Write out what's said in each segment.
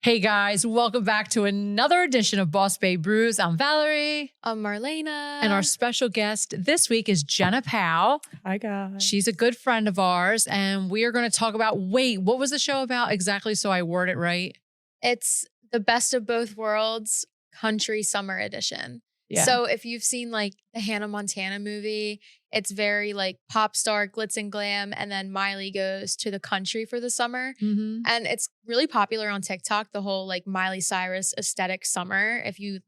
Hey guys, welcome back to another edition of Babe Brews. I'm Valerie. I'm Marlena. And our special guest this week is Jenna Powell. Hi guys. She's a good friend of ours, and we are going to talk about, what was the show about exactly so I word it right? It's the best of both worlds country summer edition. Yeah. So if you've seen like the Hannah Montana movie, it's very like pop star glitz and glam. And then Miley goes to the country for the summer. Mm-hmm. And it's really popular on TikTok, the whole like Miley Cyrus aesthetic summer. If you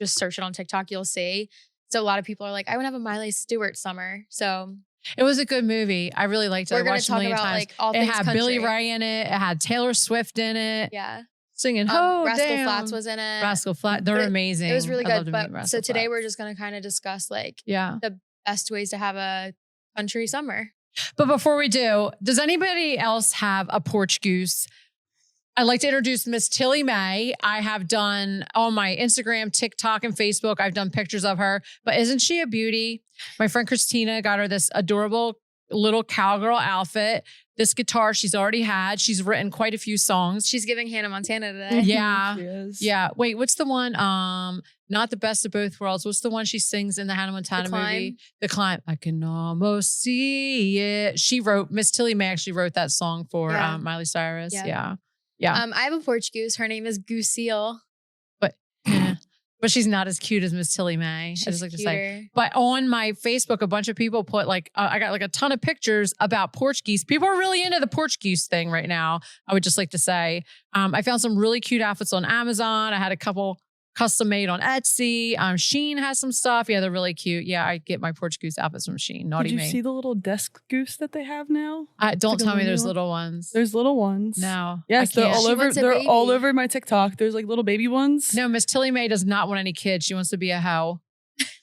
just search it on TikTok, you'll see. So a lot of people are like, I want to have a Miley Stewart summer. So it was a good movie. I really liked it. we're I going watched to it a talk million about times. like all It things had country. Billy Ray in it. It had Taylor Swift in it. Yeah. Singing, Rascal damn. Flatts was in it. Rascal Flatts. They're amazing. It was really I love good. to meet But Rascal so today Flatts. we're just going to kind of discuss like the best ways to have a country summer. But before we do, does anybody else have a porch goose? I'd like to introduce Miss Tilly May. I have done on my Instagram, TikTok, and Facebook, I've done pictures of her. But isn't she a beauty? My friend Christina got her this adorable little cowgirl outfit. This guitar she's already had. She's written quite a few songs. She's giving Hannah Montana today. Yeah. She is. Yeah. Wait, what's the one? Not the best of both worlds. What's the one she sings in the Hannah Montana movie? The Climb. I can almost see it. Miss Tilly May actually wrote that song for Miley Cyrus. Yeah. I have a porch goose. Her name is Gooseel. But she's not as cute as Miss Tilly May. She's I just like cuter. to say. But on my Facebook, a bunch of people put I got like a ton of pictures about porch geese. People are really into the porch geese thing right now. I would just like to say, I found some really cute outfits on Amazon. I had a couple custom made on Etsy. Shein has some stuff. Yeah, they're really cute. Yeah, I get my porch goose outfits from Shein. Naughty me. Did you see the little desk goose that they have now? Don't tell me there's little ones. There's little ones. No. Yes, they're all over. They're baby. all over my TikTok. There's like little baby ones. No, Miss Tilly May does not want any kids. She wants to be a hoe.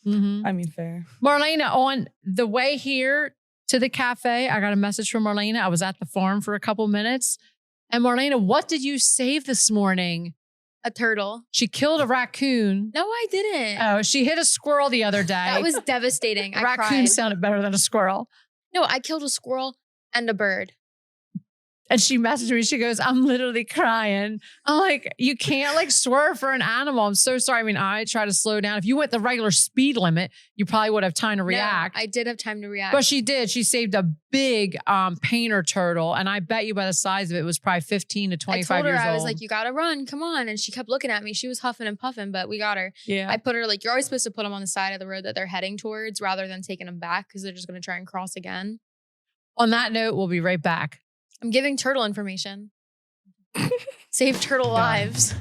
Mm-hmm. I mean, fair. Marlena, on the way here to the cafe, I got a message from Marlena. I was at the farm for a couple minutes. And Marlena, what did you save this morning? A turtle. She killed a raccoon. No, I didn't. Oh, she hit a squirrel the other day. That was devastating. I raccoon cried. sounded better than a squirrel. No, I killed a squirrel and a bird. And she messaged me. She goes, I'm literally crying. I'm like, you can't like swerve for an animal. I'm so sorry. I mean, I try to slow down. If you went the regular speed limit, you probably would have time to react. No, I did have time to react. But she did. She saved a big painter turtle. And I bet you by the size of it, it was probably 15 to 25 I told her, years old. I was like, you got to run. Come on. And she kept looking at me. She was huffing and puffing, but we got her. Yeah. I put her like, you're always supposed to put them on the side of the road that they're heading towards rather than taking them back because they're just going to try and cross again. On that note, we'll be right back. I'm giving turtle information. Save turtle lives.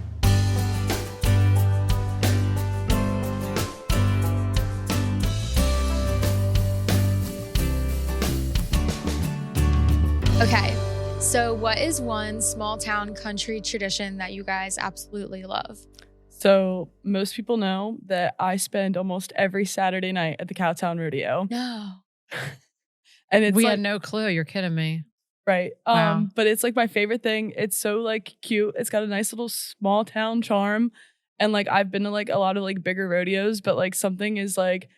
Okay, so what is one small town country tradition that you guys absolutely love? So most people know that I spend almost every Saturday night at the Cowtown Rodeo. No. And it's We like, had no clue. You're kidding me. right. Wow. But it's like my favorite thing. It's so like cute. It's got a nice little small town charm. And like I've been to like a lot of like bigger rodeos, but like something is like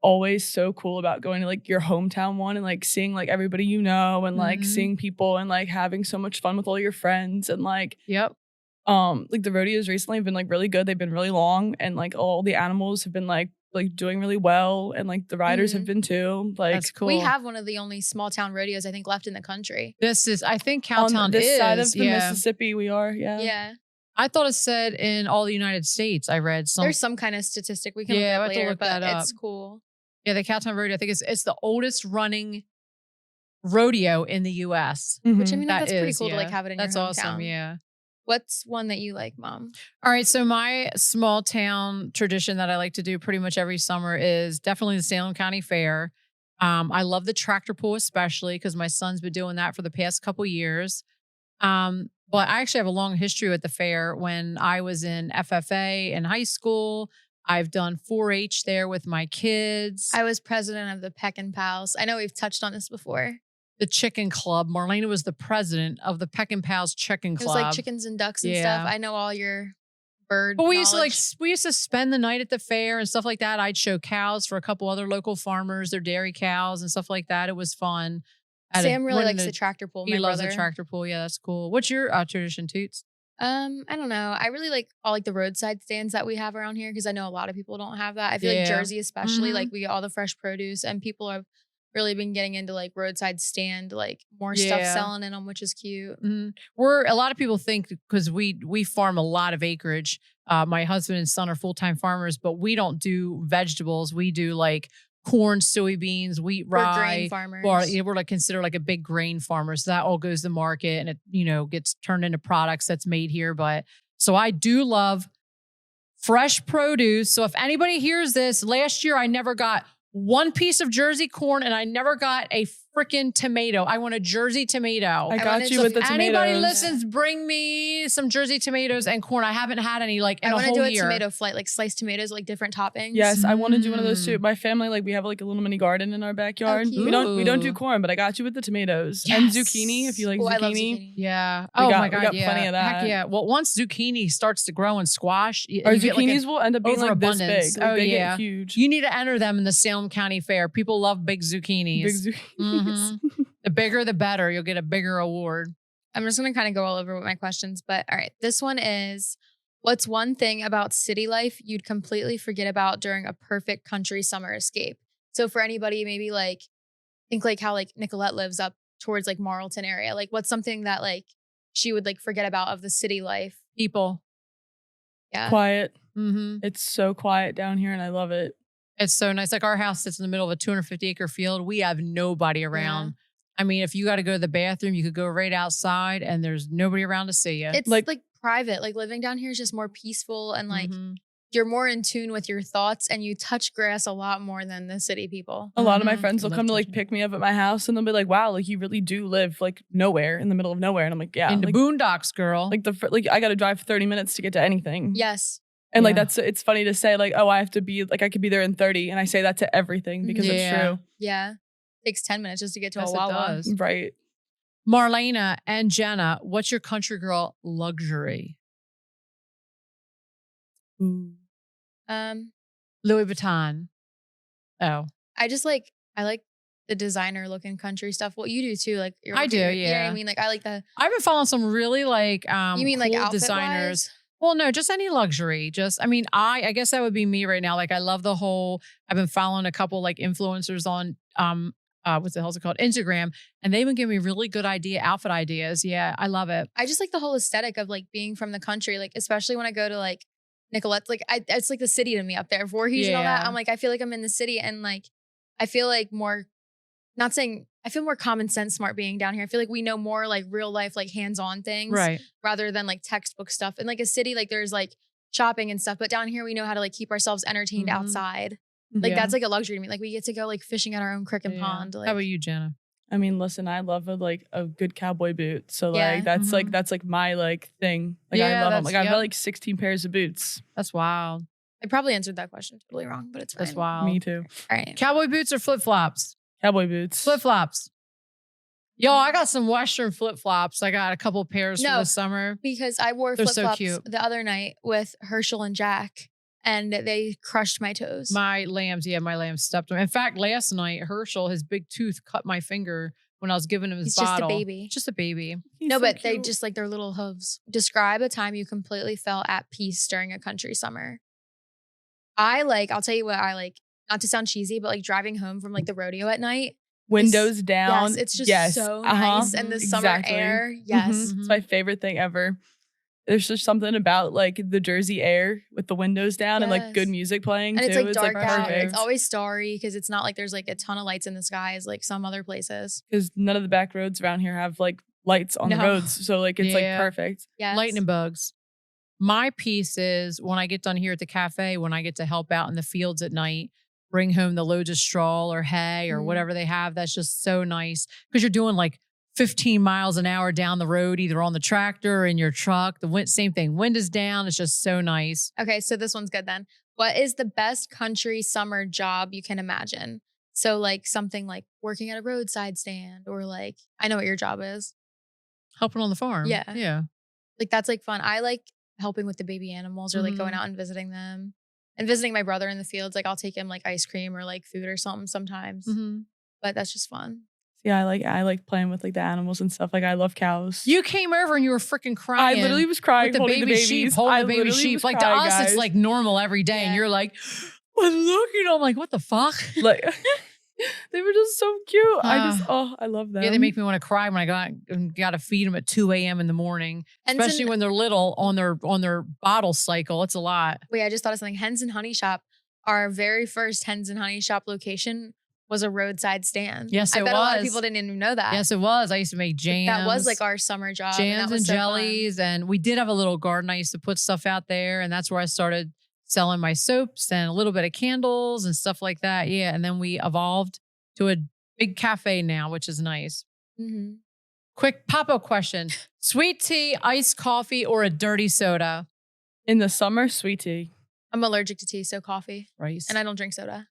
always so cool about going to like your hometown one and like seeing like everybody you know and like seeing people and like having so much fun with all your friends and like like the rodeos recently have been like really good. They've been really long and like all the animals have been like doing really well and like the riders have been too. Like that's cool. We have one of the only small town rodeos I think left in the country. This is, I think Cowtown on this is. side of the Mississippi we are. Yeah. I thought it said in all the United States. I read some. There's some kind of statistic we can Yeah, look I have up to later, look that but up. it's cool. Yeah, the Cowtown Rodeo. I think it's the oldest running rodeo in the U.S. Which I mean, That that's pretty is, cool to like yeah. have it in That's your hometown. awesome. Yeah. What's one that you like, Mom? All right. So my small town tradition that I like to do pretty much every summer is definitely the Salem County Fair. I love the tractor pull, especially because my son's been doing that for the past couple years. But I actually have a long history with the fair. When I was in FFA in high school, I've done 4-H there with my kids. I was president of the Peck and Pals. I know we've touched on this before. The chicken club. Marlena was the president of the Peck and Pals chicken It club. was like chickens and ducks and stuff. I know all your bird But we knowledge. used to spend the night at the fair and stuff like that. I'd show cows for a couple other local farmers, their dairy cows and stuff like that. It was fun. Sam really likes the tractor pull. He My loves brother. the tractor pull. Yeah, that's cool. What's your tradition, Toots? I don't know. I really like all like the roadside stands that we have around here because I know a lot of people don't have that. I feel like Jersey especially, like we get all the fresh produce and people have really been getting into like roadside stand, like more stuff selling in them, which is cute. A lot of people think because we farm a lot of acreage. My husband and son are full-time farmers, but we don't do vegetables. We do like corn, soybeans, wheat, rye. We're grain farmers. We're like considered like a big grain farmer. So that all goes to market and it, gets turned into products that's made here. But so I do love fresh produce. So if anybody hears this, last year I never got one piece of Jersey corn and I never got a freaking tomato. I want a Jersey tomato. I got you with the tomatoes. Anybody listens, bring me some Jersey tomatoes and corn. I haven't had any like in a whole year. I want to do a tomato flight, like sliced tomatoes, like different toppings. Yes, I want to do one of those too. My family, like we have like a little mini garden in our backyard. We don't do corn, but I got you with the tomatoes and zucchini if you like zucchini. I love zucchini. Yeah. My God, we got plenty of that. Heck yeah. Well, once zucchini starts to grow and squash, our zucchinis will end up being like this big. Like, they get huge. You need to enter them in the Salem County Fair. People love big zucchinis. Big zucchinis. The bigger, the better. You'll get a bigger award. I'm just going to kind of go all over with my questions. But all right, this one is, what's one thing about city life you'd completely forget about during a perfect country summer escape? So for anybody, maybe like, think like how like Nicolette lives up towards like Marlton area. Like what's something that like she would like forget about of the city life? People. Yeah. Quiet. It's so quiet down here and I love it. It's so nice. Like our house sits in the middle of a 250 acre field. We have nobody around. Yeah. I mean, if you got to go to the bathroom, you could go right outside and there's nobody around to see you. It's like private. Like living down here is just more peaceful and like you're more in tune with your thoughts and you touch grass a lot more than the city people. A lot of my friends will come to like pick me up at my house and they'll be like, wow, like you really do live like nowhere in the middle of nowhere. And I'm like, yeah. In the boondocks, girl. Like I got to drive 30 minutes to get to anything. Yes. And like it's funny to say like, oh, I have to be like I could be there in 30 and I say that to everything because it's true. Yeah. Takes 10 minutes just to get to a Wawa. Right. Marlena and Jenna, what's your country girl luxury? Ooh. Louis Vuitton. Oh. I like the designer looking country stuff. Well, you do too. Like I do, yeah. You know what I mean? Like I like the I've been following some really like you mean cool like designers. Well, no, just any luxury. I guess that would be me right now. Like I love I've been following a couple like influencers on what the hell's it called? Instagram. And they've been giving me really good outfit ideas. Yeah, I love it. I just like the whole aesthetic of like being from the country. Like, especially when I go to like Nicolette's, like it's like the city to me up there. Voorhees and all that. I'm like, I feel like I'm in the city and like, I feel like I feel more common sense smart being down here. I feel like we know more like real life, like hands-on things. Right. Rather than like textbook stuff. And like a city, like there's like shopping and stuff. But down here, we know how to like keep ourselves entertained outside. Like that's like a luxury to me. Like we get to go like fishing at our own creek and pond. Like, how about you, Jenna? I mean, listen, I love a good cowboy boot. So like that's like my like thing. Like I love them. Like I've got like 16 pairs of boots. That's wild. I probably answered that question totally wrong, but it's fine. That's wild. Me too. All right. Cowboy boots or flip-flops? Cowboy boots. Flip-flops. Yo, I got some Western flip-flops. I got a couple pairs for the summer. Because I wore flip-flops the other night with Herschel and Jack. And they crushed my toes. My lambs stepped on. In fact, last night, Herschel, his big tooth cut my finger when I was giving him his bottle. Just a baby. Just a baby. No, but they just like their little hooves. Describe a time you completely felt at peace during a country summer. I'll tell you what I like, not to sound cheesy, but like driving home from like the rodeo at night. Windows down. Yes, it's just so nice. And the summer air. Yes. It's my favorite thing ever. There's just something about like the Jersey air with the windows down and like good music playing. And too. It's like dark out. Perfect. It's always starry because it's not like there's like a ton of lights in the skies like some other places. Because none of the back roads around here have like lights on the roads. So like it's like perfect. Yes. Lightning bugs. My piece is when I get done here at the cafe, when I get to help out in the fields at night, bring home the loads of straw or hay or whatever they have. That's just so nice because you're doing like 15 miles an hour down the road, either on the tractor or in your truck. The wind, same thing. Wind is down. It's just so nice. Okay, so this one's good then. What is the best country summer job you can imagine? So like something like working at a roadside stand or like, I know what your job is. Helping on the farm. Yeah. Yeah. Like that's like fun. I like helping with the baby animals or like going out and visiting them and visiting my brother in the fields. Like I'll take him like ice cream or like food or something sometimes. But that's just fun. Yeah, I like playing with like the animals and stuff. Like I love cows. You came over and you were freaking crying. I literally was crying with the holding baby the sheep, babies. holding I the baby literally sheep. was Like crying, to us, guys. it's like normal every day, and Yeah. you're like, well, look, I'm like, what the fuck? Like they were just so cute. I love them. Yeah, they make me want to cry when I got to feed them at 2 a.m. in the morning, especially when they're little on their bottle cycle. It's a lot. Wait, I just thought of something. Hens and Honey Shop, our very first Hens and Honey Shop location was a roadside stand. Yes, I it bet a lot of was. people didn't even know that. Yes, it was. I used to make jams. That was like our summer job. that Jams was and so fun. jellies. And we did have a little garden. I used to put stuff out there. And that's where I started selling my soaps and a little bit of candles and stuff like that. Yeah. And then we evolved to a big cafe now, which is nice. Mm-hmm. Quick pop-up question. Sweet tea, iced coffee, or a dirty soda? In the summer, sweet tea. I'm allergic to tea, so coffee. Rice. And I don't drink soda.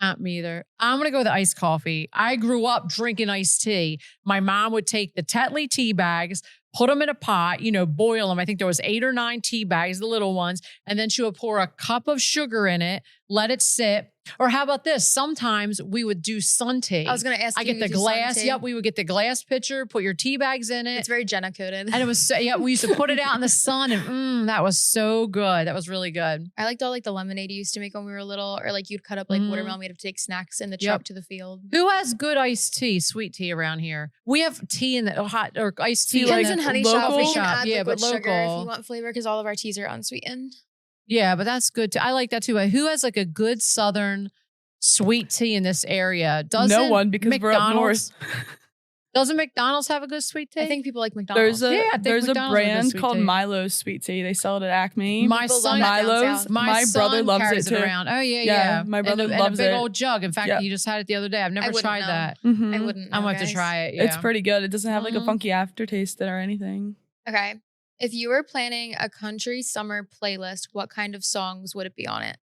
Not me either. I'm going to go with the iced coffee. I grew up drinking iced tea. My mom would take the Tetley tea bags, put them in a pot, boil them. I think there was 8 or 9 tea bags, the little ones. And then she would pour a cup of sugar in it, let it sit. Or how about this? Sometimes we would do sun tea. I was going to ask I you get the to do sun glass. tea. Yep, we would get the glass pitcher, put your tea bags in it. It's very Jenna coded. And it was, we used to put it out in the sun and that was so good. That was really good. I liked all like the lemonade you used to make when we were little, or like you'd cut up like watermelon. We'd have to take snacks in the truck to the field. Who has good iced tea, sweet tea around here? We have tea in the hot or iced tea. Hens and Honey Shop, we can add yeah, liquid but sugar if local. you want flavor, because all of our teas are unsweetened. Yeah, but that's good too. I like that too. But who has like a good Southern sweet tea in this area? No one, because we're up north. Doesn't McDonald's have a good sweet tea? I think people like McDonald's. There's a brand called Milo's sweet tea. They sell it at Acme. My son, Milo's. My brother loves carries it too. Around. Oh yeah. My brother and loves a big it. old jug. In fact, he just had it the other day. I've never tried that. Mm-hmm. I wouldn't. I'm going to have to try it. Yeah. It's pretty good. It doesn't have like a funky aftertaste or anything. Okay. If you were planning a country summer playlist, what kind of songs would it be on it?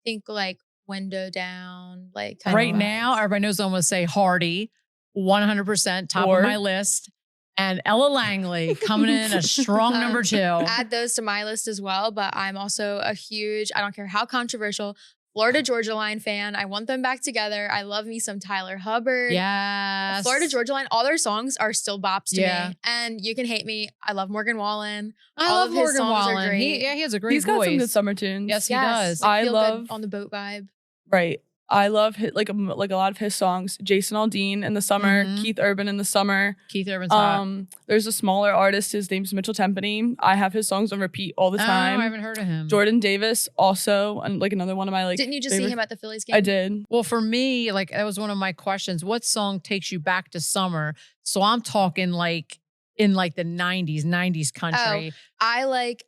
Think like Window Down, like right now, everybody knows I'm going to say Hardy, 100% top of my list, and Ella Langley coming in a strong number 2. Add those to my list as well, but I'm also a huge, I don't care how controversial, Florida Georgia Line fan. I want them back together. I love me some Tyler Hubbard. Yes. Florida Georgia Line, all their songs are still bops to me. And you can hate me. I love Morgan Wallen. I love Morgan Wallen. He has a great voice. He's got some good summer tunes. Yes, he does. I love on the boat vibe. Right. I love like a lot of his songs. Jason Aldean in the summer, Keith Urban in the summer. Keith Urban's hot. There's a smaller artist. His name's Mitchell Tempany. I have his songs on repeat all the time. I haven't heard of him. Jordan Davis also, and like another one of my Didn't you just see him at the Phillies game? I did. Well, for me, like that was one of my questions. What song takes you back to summer? So I'm talking like in like the 90s country. Oh, I like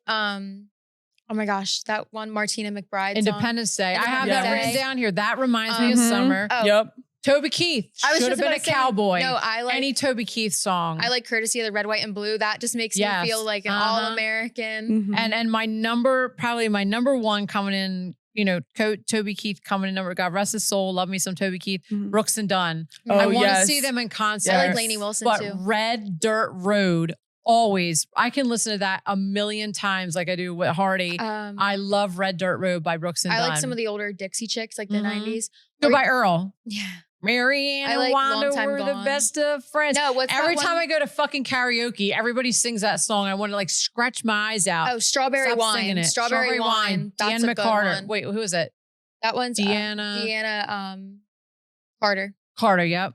oh my gosh, that one Martina McBride Independence song. Day. I have that written down here. That reminds me of summer. Oh. Yep. Toby Keith should have been a cowboy. No, I like any Toby Keith song. I like Courtesy of the Red, White, and Blue. That just makes me feel like an all-American. And my number 1 coming in, Toby Keith coming in. God rest his soul. Love me some Toby Keith. Brooks and Dunn. I want to see them in concert. I like Lainey Wilson too. Red Dirt Road. Always. I can listen to that a million times like I do with Hardy. I love Red Dirt Road by Brooks and Dunn. I like some of the older Dixie chicks, like the 90s. Goodbye Earl. Yeah. Marianne and Wanda were the best of friends. No, every time I go to fucking karaoke, everybody sings that song. I want to like scratch my eyes out. Oh, Strawberry Wine. Strawberry Wine. That's Deanna a good McCarter. one. Wait, who is it? That one's Deanna Carter. Carter, yep.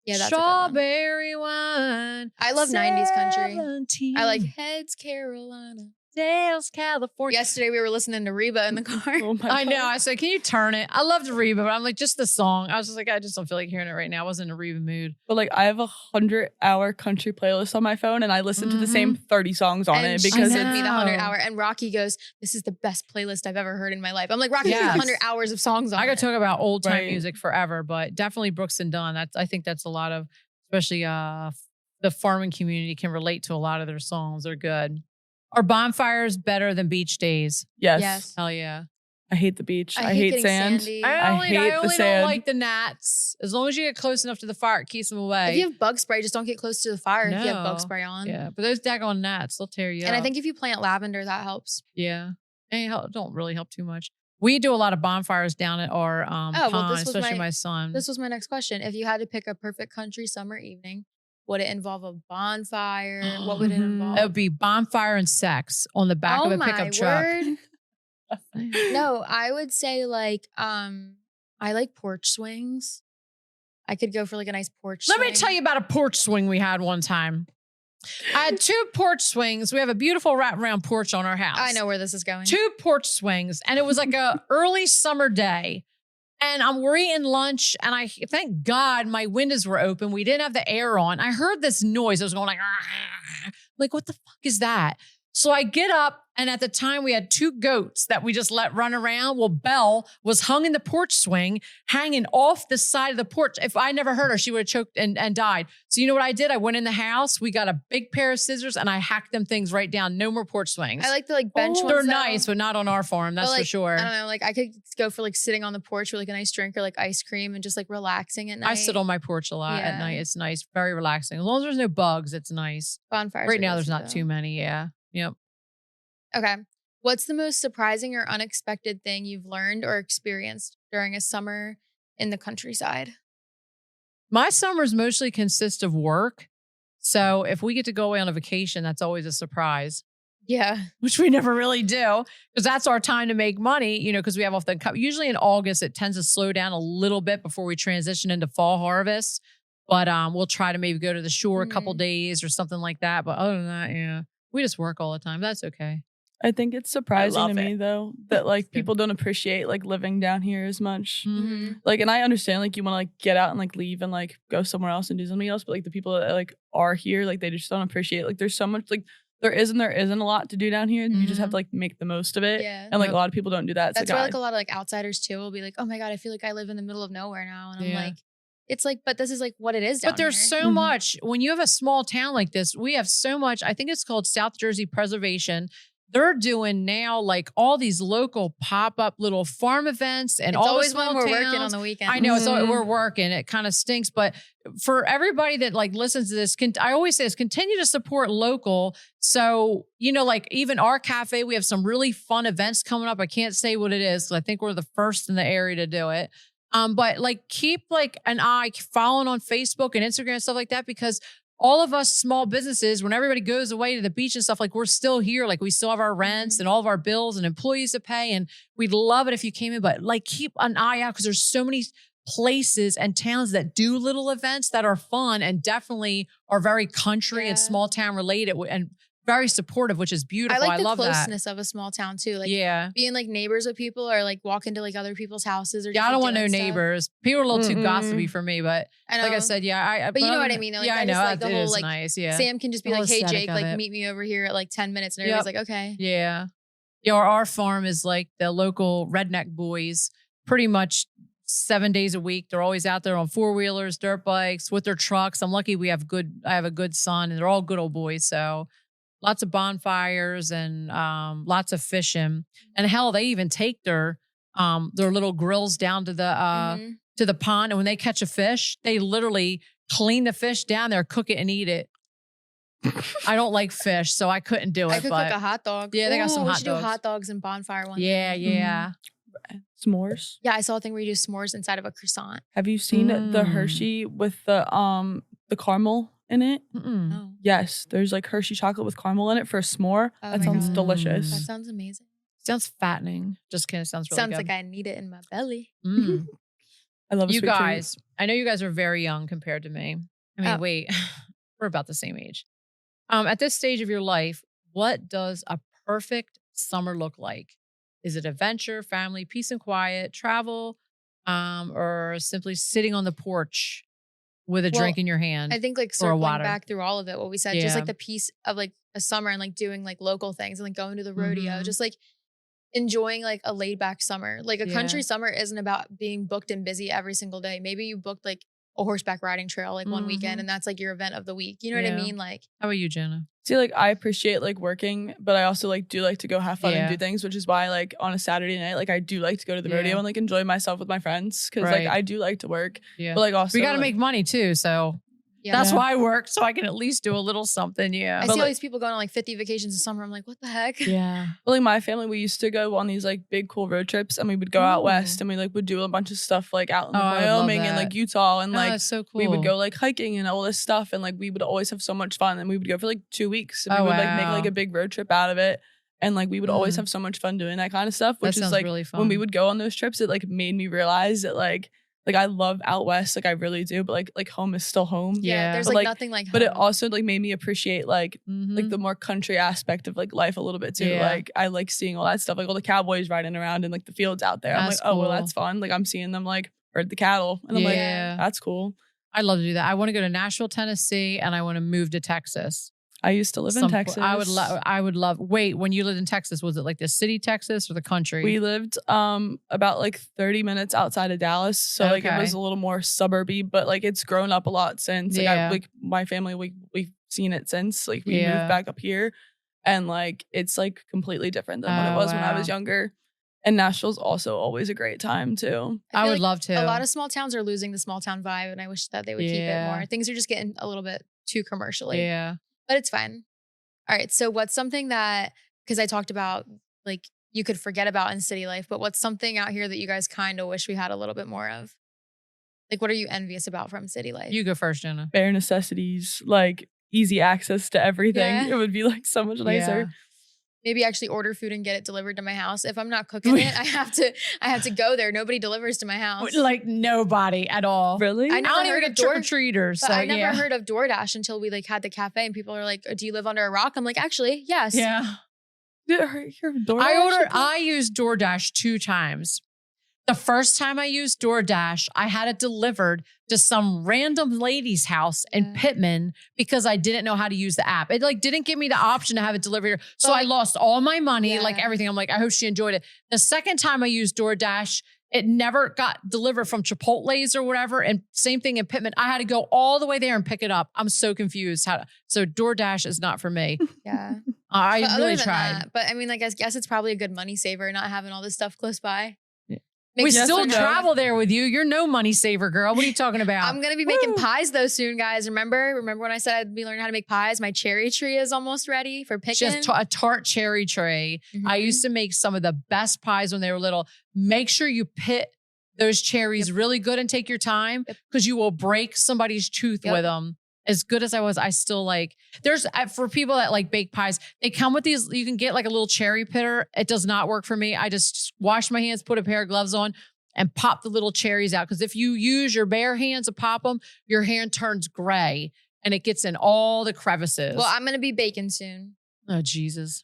Yeah, that's Strawberry Wine. I love 90s country. 17. I like Heads Carolina. Dales, California. Yesterday we were listening to Reba in the car. Oh I know. I said, can you turn it? I loved Reba, but I'm like, just the song. I was just like, I just don't feel like hearing it right now. I wasn't in a Reba mood. But like, I have a 100-hour country playlist on my phone, and I listen to the same 30 songs on it because she sent me the 100-hour. And Rocky goes, "This is the best playlist I've ever heard in my life." I'm like, Rocky has 100 hours of songs on it. I could talk about old time music forever, but definitely Brooks and Dunn. I think that's a lot of, especially the farming community can relate to a lot of their songs. They're good. Are bonfires better than beach days? Yes. Hell yeah. I hate the beach. I hate sand. I hate the only sand. don't like the gnats. As long as you get close enough to the fire, it keeps them away. If you have bug spray, just don't get close to the fire if you have bug spray on. Yeah, but those daggone gnats, they'll tear you up. And I think if you plant lavender, that helps. Yeah. And don't really help too much. We do a lot of bonfires down at our well, pond, this was especially my son. This was my next question. If you had to pick a perfect country summer evening, would it involve a bonfire? What would it involve? It would be bonfire and sex on the back of a pickup truck. Word. No, I would say like I like porch swings. I could go for like a nice porch swing. Let me tell you about a porch swing we had one time. I had 2 porch swings. We have a beautiful wraparound porch on our house. I know where this is going. 2 porch swings. And it was like a early summer day. And we're eating lunch. And I thank God my windows were open. We didn't have the air on. I heard this noise. It was going like, what the fuck is that? So I get up, and at the time we had 2 goats that we just let run around. Well, Belle was hung in the porch swing, hanging off the side of the porch. If I never hurt her, she would have choked and died. So you know what I did? I went in the house. We got a big pair of scissors, and I hacked them things right down. No more porch swings. I like the like bench ones. They're though. nice, but not on our farm. That's for sure. I don't know. Like I could go for like sitting on the porch with like a nice drink or like ice cream and just like relaxing at night. I sit on my porch a lot at night. It's nice. Very relaxing. As long as there's no bugs, it's nice. Bonfires. Right now, there's not too many. Yeah. Yep. Okay. What's the most surprising or unexpected thing you've learned or experienced during a summer in the countryside? My summers mostly consist of work. So if we get to go away on a vacation, that's always a surprise. Yeah. Which we never really do, because that's our time to make money, you know, because we have usually in August, it tends to slow down a little bit before we transition into fall harvest. But we'll try to maybe go to the shore a couple days or something like that. But other than that, yeah, we just work all the time. That's okay. I think it's surprising to me though that like people don't appreciate like living down here as much. Mm-hmm. Like, and I understand like you want to like get out and like leave and like go somewhere else and do something else, but like the people that like are here, like they just don't appreciate. Like there's so much like there isn't a lot to do down here. You just have to like make the most of it. Yeah. And like a lot of people don't do that. That's why like a lot of like outsiders too will be like, oh my God, I feel like I live in the middle of nowhere now. And I'm like, it's like, but this is like what it is down But there's here. so much. When you have a small town like this, we have so much. I think it's called South Jersey Preservation. They're doing now like all these local pop-up little farm events and it's all always the when small we're towns. working on the weekend. I know we're working. It kind of stinks, but for everybody that like listens to this, I always say this: continue to support local. So you know, like even our cafe, we have some really fun events coming up. I can't say what it is because I think we're the first in the area to do it. But like keep like an eye following on Facebook and Instagram and stuff like that, because all of us small businesses, when everybody goes away to the beach and stuff, like we're still here. Like we still have our rents and all of our bills and employees to pay. And we'd love it if you came in, but like keep an eye out because there's so many places and towns that do little events that are fun and definitely are very country and small town related and very supportive, which is beautiful. I like the closeness closeness of a small town too. Like being like neighbors with people or like walking to like other people's houses or I don't want no neighbors. People are a little too gossipy for me, but like I said, but you know what I mean? Like, I know. like the it whole is like nice. Sam can just be like, hey Jake, like meet me over here at like 10 minutes and everybody's like, okay. Yeah. Yeah, our farm is like the local redneck boys pretty much 7 days a week. They're always out there on 4-wheelers, dirt bikes, with their trucks. I'm lucky I have a good son and they're all good old boys. So lots of bonfires and lots of fishing. And hell, they even take their little grills down to the pond. And when they catch a fish, they literally clean the fish down there, cook it and eat it. I don't like fish, so I couldn't do it. I could cook a hot dog. Yeah, they got some hot dogs. We should do hot dogs and bonfire one. Yeah. S'mores. Yeah, I saw a thing where you do s'mores inside of a croissant. Have you seen the Hershey with the caramel in it? No. Yes, there's like Hershey chocolate with caramel in it for a s'more. That sounds delicious. That sounds amazing. Sounds fattening. Just kidding. Sounds really good. Sounds like I need it in my belly. I love you guys. I know you guys are very young compared to me. I mean, wait, we're about the same age. At this stage of your life, what does a perfect summer look like? Is it adventure, family, peace and quiet, travel, or simply sitting on the porch with a drink in your hand? I think like circling back through all of it, what we said, just like the piece of like a summer and like doing like local things and like going to the rodeo, just like enjoying like a laid back summer. Like a country summer isn't about being booked and busy every single day. Maybe you booked like a horseback riding trail like one weekend and that's like your event of the week. You know what I mean? Like, how about you, Jenna? See, like I appreciate like working, but I also like do like to go have fun and do things, which is why like on a Saturday night, like I do like to go to the rodeo and like enjoy myself with my friends because like I do like to work. Yeah. But like also we got to make money too. So Yeah. That's why I work, so I can at least do a little something. Yeah. I But see all like- these people going on like 50 vacations in summer. I'm like, what the heck? Yeah. But like my family, we used to go on these like big cool road trips, and we would go out Ooh. west, and we like would do a bunch of stuff like out in like, Oh, I would love Wyoming and that. like Utah, and Oh, like that's so cool. we would go like hiking and all this stuff, and like we would always have so much fun, and we would go for like 2 weeks, and we Oh, would like make wow. like a big road trip out of it, and like we would always Mm. have so much fun doing that kind of stuff, That which is sounds like really fun. when we would go on those trips, it like made me realize that like I love out west, like I really do, but like home is still home. Yeah. There's But, like like- nothing like But it home. also like made me appreciate like Mhm. the more country aspect of like life a little bit too. Yeah. Like I like seeing all that stuff, like all the cowboys riding around in like the fields out there. I'm That's like, oh well, cool. that's fun. Like I'm seeing them like herd the cattle, and I'm like, Yeah. that's cool. I'd love to do that. I want to go to Nashville, Tennessee, and I want to move to Texas. I used to live in Some po- Texas. I would love. Wait, when you lived in Texas, was it like the city Texas or the country? We lived about like 30 minutes outside of Dallas, so like it Okay. was a little more suburby, but like it's grown up a lot since. Like Yeah. like my family, we've seen it since. Like we Yeah. moved back up here, and like it's like completely different than what it Oh, was when I wow. was younger. And Nashville's also always a great time too. I feel would like love to. A lot of small towns are losing the small town vibe, and I wish that they would keep it Yeah. more. Things are just getting a little bit too commercially, yeah. but it's fine. All right. So what's something that, because I talked about like you could forget about in city life, but what's something out here that you guys kind of wish we had a little bit more of? Like, what are you envious about from city life? You go first, Jenna. Bare necessities, like easy access to everything. Yeah. It would be like so much nicer. Maybe actually order food and get it delivered to my house. If I'm not cooking it, I have to go there. Nobody delivers to my house. Like nobody at all. Really? I I never don't even heard get of trick or treaters. But So I never yeah. heard of DoorDash until we like had the cafe, and people are like, "Do you live under a rock?" I'm like, "Actually, yes." Yeah. I used DoorDash 2 times. The first time I used DoorDash, I had it delivered to some random lady's house in Yeah. Pittman because I didn't know how to use the app. It like didn't give me the option to have it delivered here. So But, I like- lost all my money, like Yeah. everything. I'm like, I hope she enjoyed it. The second time I used DoorDash, it never got delivered from Chipotle's or whatever. And same thing in Pittman. I had to go all the way there and pick it up. I'm so confused. So DoorDash is not for me. Yeah. I But other really than tried. that- but I mean, like, I guess it's probably a good money saver not having all this stuff close by. Yeah. Makes We Yes still or no? travel there with you. You're no money saver, girl. What are you talking about? I'm gonna be making pies though soon, guys. Remember when I said I'd be learning how to make pies? My cherry tree is almost ready for picking. Just a tart cherry tray. I Mhm. used to make some of the best pies when they were little. Make sure you pit those cherries really good and take your time because you will break somebody's tooth Yep. with them. As good as I was, I still like, there's for people that like bake pies, they come with these, you can get like a little cherry pitter. It does not work for me. I just wash my hands, put a pair of gloves on and pop the little cherries out. Because if you use your bare hands to pop them, your hand turns gray and it gets in all the crevices. Well, I'm gonna be baking soon. Oh, Jesus.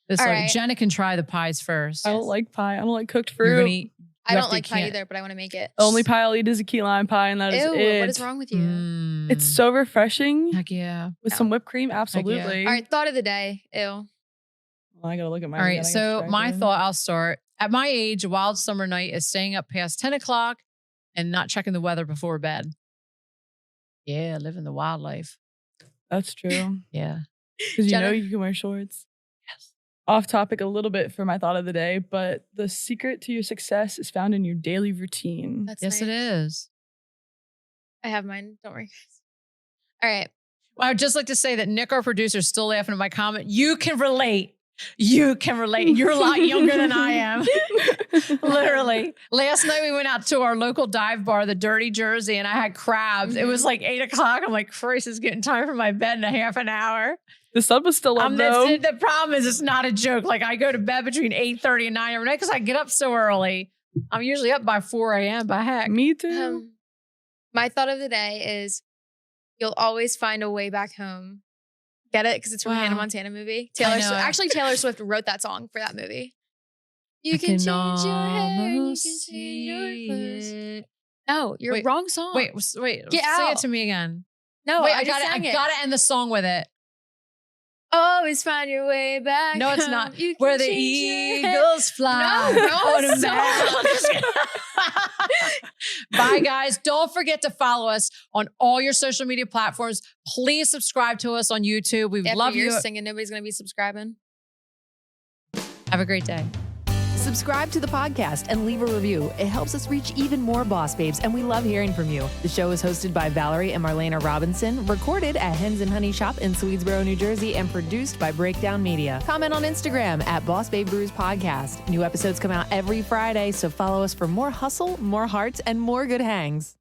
This All like right. Jenna can try the pies first. I don't like pie. I don't like cooked You're fruit. gonna eat. I You don't have to like pie can't- either, but I want to make it. The only pie I'll eat is a key lime pie, and that is Ew, it. what is wrong with you? Mm. It's so refreshing Heck yeah. with some whipped cream. Absolutely. All right, thought of the day. Ew. Well, I gotta look at mine. All again. right. I get So my distracted. thought, I'll start. At my age, a wild summer night is staying up past 10 o'clock and not checking the weather before bed. Yeah, living the wild life. That's true. Yeah. Because you Jenna? know you can wear shorts. Yes. Off topic a little bit for my thought of the day, but the secret to your success is found in your daily routine. That's Yes, nice. it is. I have mine. Don't worry, guys. All right. Well, I'd just like to say that Nick, our producer, is still laughing at my comment. You can relate. You can relate. You're a lot younger than I am. Literally. Last night we went out to our local dive bar, the Dirty Jersey, and I had crabs. It was like 8 o'clock. I'm like, Christ, it's getting time for my bed in a half an hour. The sun was still up though. The problem is it's not a joke. Like I go to bed between 8:30 and 9 every night because I get up so early. I'm usually up by 4 a.m. by heck. Me too. My thought of the day is you'll always find a way back home. Get it? Because it's from a Hannah Wow. Montana movie. I know it. Actually, Taylor Swift wrote that song for that movie. You I can change your hair, you can almost change your see clothes. it. No, you're Wait, wrong song. Wait, Get say out. it to me again. no, Wait, I I sang it. gotta end the song with it. Always find your way back. No, it's home. not. You can Where the change your hair. eagles fly. No, wrong on a song. Bye, guys. Don't forget to follow us on all your social media platforms. Please subscribe to us on YouTube. We After love you're you. singing, nobody's gonna be subscribing. Have a great day. Subscribe to the podcast and leave a review. It helps us reach even more boss babes, and we love hearing from you. The show is hosted by Valerie and Marlena Robinson, recorded at Hens and Honey Shop in Swedesboro, New Jersey, and produced by Breakdown Media. Comment on Instagram at Boss Babe Brews Podcast. New episodes come out every Friday, so follow us for more hustle, more hearts, and more good hangs.